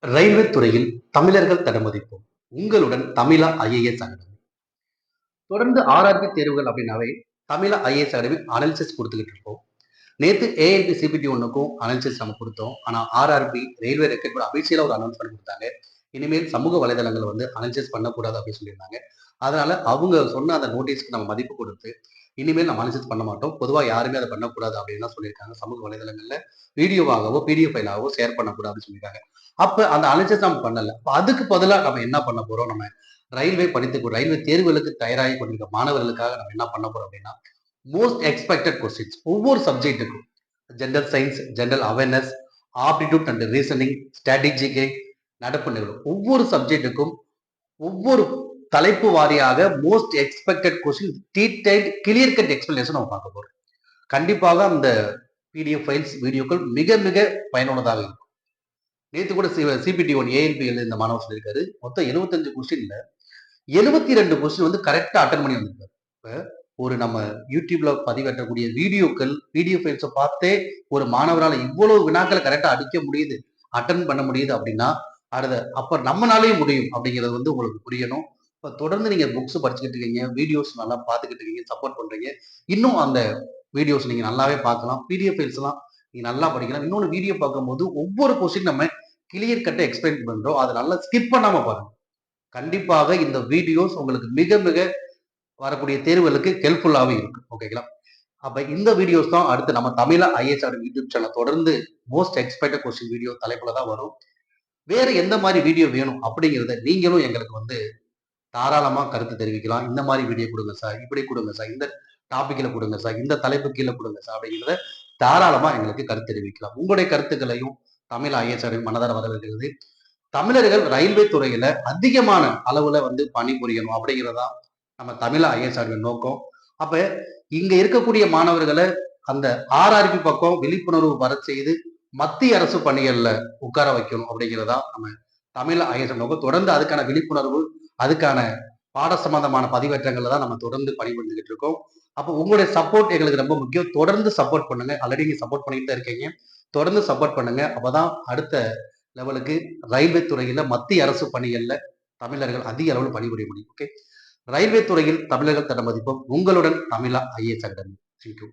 Railway துறையில் தமிழர்கள் தடமதிப்போம். உங்களுடன் தமிழா ஐஏஎஸ் அகாடமி. தொடர்ந்து ஆர்ஆர்பி தேர்வுகள் அப்படின்னாவே தமிழா ஐஏஎஸ் அகாடமி அனாலிசிஸ் கொடுத்துக்கிட்டு இருக்கோம். நேத்து ஏஎல்பி சிபிடி ஒன்னுக்கும் அனாலிசிஸ் நம்ம கொடுத்தோம். ஆனா ஆர்ஆர்பி ரயில்வே ரெக்ரூட்மெண்ட் அபிஷியலா ஒரு அனௌன்ஸ்மெண்ட் கொடுத்தாங்க. இனிமேல் சமூக வலைதளங்கள் வந்து அனாலிசிஸ் பண்ணக்கூடாது அப்படின்னு சொல்லியிருந்தாங்க. அதனால அவங்க சொன்ன அந்த நோட்டீஸ்க்கு நம்ம மதிப்பு கொடுத்து இனிமேல் நம்ம அனாலிசிஸ் பண்ண மாட்டோம். பொதுவா யாருமே அதை பண்ணக்கூடாது அப்படின்னு தான் சொல்லியிருக்காங்க. சமூக வலைதளங்கள்ல வீடியோவாகவோ பிடிஎஃப் ஃபைலாகவோ ஷேர் பண்ணக்கூடாதுன்னு சொல்லியிருக்காங்க. அப்ப அந்த அனாலிசிஸ் நம்ம பண்ணல. அப்ப அதுக்கு பதிலா நம்ம என்ன பண்ண போறோம்? நம்ம ரயில்வே ரயில்வே தேர்வுகளுக்கு தயாராகி கொண்டிருக்க மாணவர்களுக்காக நம்ம என்ன பண்ண போறோம் அப்படின்னா, மோஸ்ட் எக்ஸ்பெக்டட் கொஸ்டின்ஸ் ஒவ்வொரு சப்ஜெக்ட்டுக்கும் general science, general awareness, aptitude and reasoning, ஸ்ட்ராட்டஜிக்கு, நடப்பு நிகழ்வு ஒவ்வொரு சப்ஜெக்ட்டுக்கும் ஒவ்வொரு தலைப்பு வாரியாக most expected question detailed clear cut explanation நம்ம பார்க்க போறோம். கண்டிப்பாக அந்த பிடிஎஃப் ஃபைல்ஸ் வீடியோக்கள் மிக மிக பயனுள்ளதாக இருக்கும். நேத்து கூட சிபிடி ஒன் ஏஎல்பி இந்த மாணவர் சொல்லியிருக்காரு. மொத்தம் 75 கொஸ்டின்ல 72 கொஸ்டின் வந்து கரெக்டா அட்டன் பண்ணி வந்திருக்காரு. இப்ப ஒரு நம்ம யூடியூப்ல பதிவேற்றக்கூடிய வீடியோக்கள் பிடிஎஃப் ஃபைல்ஸை பார்த்தே ஒரு மாணவரால் இவ்வளவு வினாக்களை கரெக்டா அடிக்க முடியுது, அட்டன் பண்ண முடியுது அப்படின்னா அப்ப நம்மனாலே முடியும் அப்படிங்கிறது வந்து உங்களுக்கு புரியணும். இப்ப தொடர்ந்து நீங்க புக்ஸ் படிச்சுக்கிட்டு இருக்கீங்க, வீடியோஸ் நல்லா பார்த்துக்கிட்டு இருக்கீங்க, சப்போர்ட் பண்றீங்க. இன்னும் அந்த வீடியோஸ் நீங்க நல்லாவே பார்க்கலாம். பிடிஎஃப் ஃபைல்ஸ் எல்லாம் நீங்க நல்லா படிக்கலாம். இன்னொன்று வீடியோ பார்க்கும்போது ஒவ்வொரு கொஸ்டின் நம்ம கிளியர் கட்டை எக்ஸ்பிளைன் பண்றோம். அதை நல்லா ஸ்கிப் பண்ணாம பாருங்க. கண்டிப்பாக இந்த வீடியோஸ் உங்களுக்கு மிக மிக வரக்கூடிய தேர்வுகளுக்கு ஹெல்ப்ஃபுல்லாகவே இருக்கும். ஓகேங்களா? அப்ப இந்த வீடியோஸ் தான் அடுத்து நம்ம தமிழ ஐஏஎஸ் யூடியூப் சேனல் தொடர்ந்து மோஸ்ட் எக்ஸ்பெக்டட் கொஸ்டின் வீடியோ தலைப்புல தான் வரும். வேற எந்த மாதிரி வீடியோ வேணும் அப்படிங்கிறத நீங்களும் எங்களுக்கு வந்து தாராளமா கருத்து தெரிவிக்கலாம். இந்த மாதிரி வீடியோ கொடுங்க சார், இப்படி கொடுங்க சார், இந்த டாபிக்ல கொடுங்க சார், இந்த தலைப்பு கீழே கொடுங்க சார் அப்படிங்கிறத தாராளமா எங்களுக்கு கருத்து தெரிவிக்கலாம். உங்களுடைய கருத்துக்களையும் தமிழ் ஐஏஎஸ் மனதார வரவேற்கிறது. தமிழர்கள் ரயில்வே துறையில அதிகமான அளவுல வந்து பணிபுரியணும் அப்படிங்கிறதா நம்ம தமிழ் ஐஏஎஸ் நோக்கம். அப்ப இங்க இருக்கக்கூடிய மாணவர்களை அந்த ஆர்ஆர்பி பக்கம் விழிப்புணர்வு வர செய்து மத்திய அரசு பணிகள்ல உட்கார வைக்கணும் அப்படிங்கிறதா நம்ம தமிழ் ஐஏஎஸ் நோக்கம். தொடர்ந்து அதுக்கான விழிப்புணர்வு, அதுக்கான பாட சம்பந்தமான பதிவேற்றங்கள்ல தான் நம்ம தொடர்ந்து பணிபுரிஞ்சுக்கிட்டு இருக்கோம். அப்போ உங்களுடைய சப்போர்ட் எங்களுக்கு ரொம்ப முக்கியம். தொடர்ந்து சப்போர்ட் பண்ணுங்க. ஆல்ரெடி நீங்க சப்போர்ட் பண்ணிட்டு தான் இருக்கீங்க. தொடர்ந்து சப்போர்ட் பண்ணுங்க. அப்பதான் அடுத்த லெவலுக்கு ரயில்வே துறையில மத்திய அரசு பணிகள்ல தமிழர்கள் அதிக அளவில் பணிபுரிய முடியும். ஓகே, ரயில்வே துறையில் தமிழர்கள் தட மதிப்போம். உங்களுடன் தமிழா ஐஏஎஸ் அகாடமி. தேங்க்யூ.